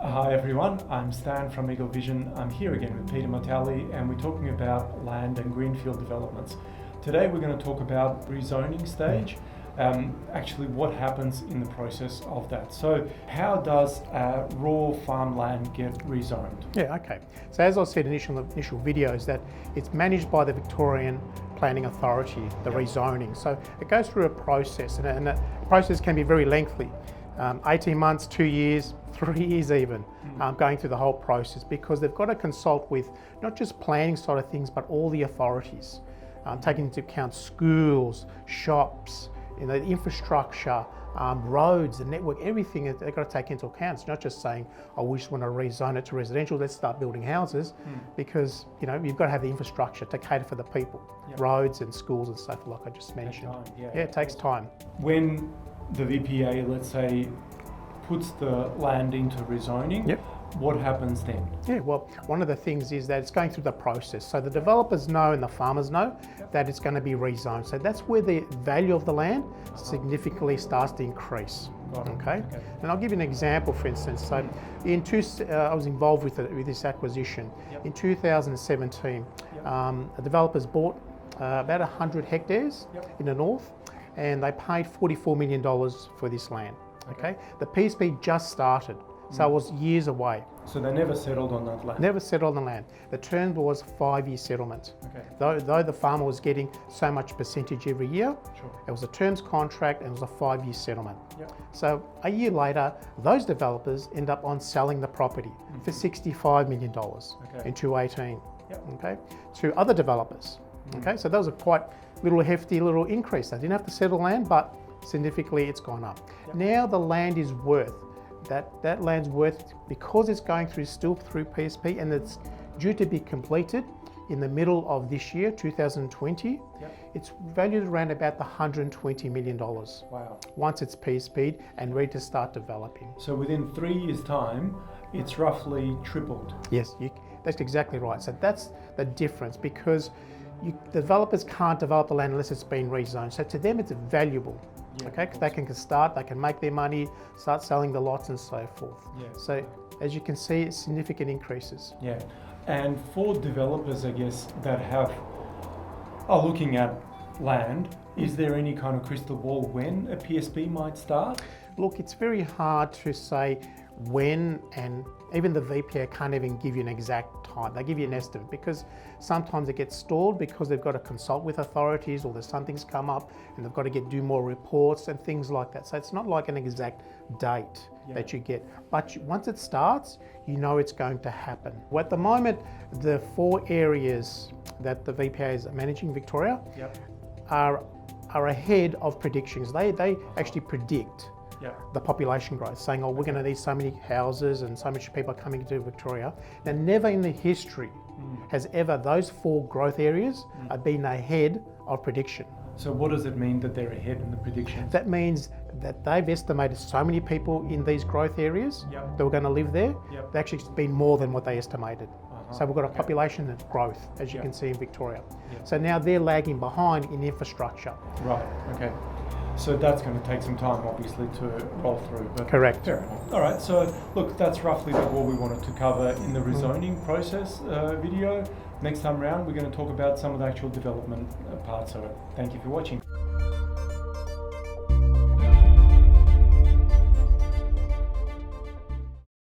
Hi everyone, I'm Stan from Eagle Vision. I'm here again with Peter Martelli and we're talking about land and greenfield developments. Today we're going to talk about rezoning stage, actually what happens in the process of that. So how does raw farmland get rezoned? Yeah, okay. So as I said in initial videos, that it's managed by the Victorian Planning Authority, the rezoning. So it goes through a process and the process can be very lengthy. 18 months, 2 years, 3 years even, going through the whole process, because they've got to consult with not just planning side of things, but all the authorities, taking into account schools, shops, the infrastructure, roads, the network, everything they've got to take into account. It's not just saying, oh, we just want to rezone it to residential, let's start building houses, because you've got to have the infrastructure to cater for the people, roads and schools and stuff like I just mentioned. It takes time. When the VPA, let's say, puts the land into rezoning, what happens then? Yeah, well, one of the things is that it's going through the process. So the developers know and the farmers know that it's going to be rezoned. So that's where the value of the land significantly starts to increase. Okay? And I'll give you an example, for instance. So I was involved with this acquisition. In 2017, the developers bought about 100 hectares in the north, and they paid $44 million for this land. Okay, the PSP just started, so it was years away. So they never settled on that land? Never settled on the land. The term was 5-year settlement. Though the farmer was getting so much percentage every year, it was a terms contract and it was a 5-year settlement. So a year later, those developers end up on selling the property for $65 million in 2018, to other developers. So that was a quite hefty little increase. They didn't have to settle land, but significantly it's gone up. Now the land is worth, that land's worth, because it's going still through PSP and it's due to be completed in the middle of this year, 2020, it's valued around about the $120 million. Wow. Once it's PSP'd and ready to start developing. So within 3 years' time, it's roughly tripled. Yes, that's exactly right. So that's the difference, because developers can't develop the land unless it's been rezoned. So to them it's valuable. Because they can start, they can make their money, start selling the lots and so forth. So as you can see, it's significant increases. And for developers, I guess, that are looking at land, is there any kind of crystal ball when a PSP might start? Look, it's very hard to say when, and even the VPA can't even give you an exact time. They give you an estimate, because sometimes it gets stalled because they've got to consult with authorities, or there's something's come up and they've got to do more reports and things like that. So it's not like an exact date that you get, but once it starts, you know it's going to happen. Well, at the moment, the 4 areas that the VPA is managing, Victoria, are ahead of predictions. They actually predict the population growth, saying, oh, we're going to need so many houses and so much people are coming to Victoria. Now, never in the history has ever those 4 growth areas been ahead of prediction. So what does it mean that they're ahead in the predictions? That means that they've estimated so many people in these growth areas that were going to live there. They've actually been more than what they estimated. So we've got a population growth, as you can see in Victoria. So now they're lagging behind in infrastructure. Right, okay. So that's going to take some time, obviously, to roll through. But correct. Fair enough. All right, so look, that's roughly what we wanted to cover in the rezoning process video. Next time around, we're going to talk about some of the actual development parts of it. Thank you for watching.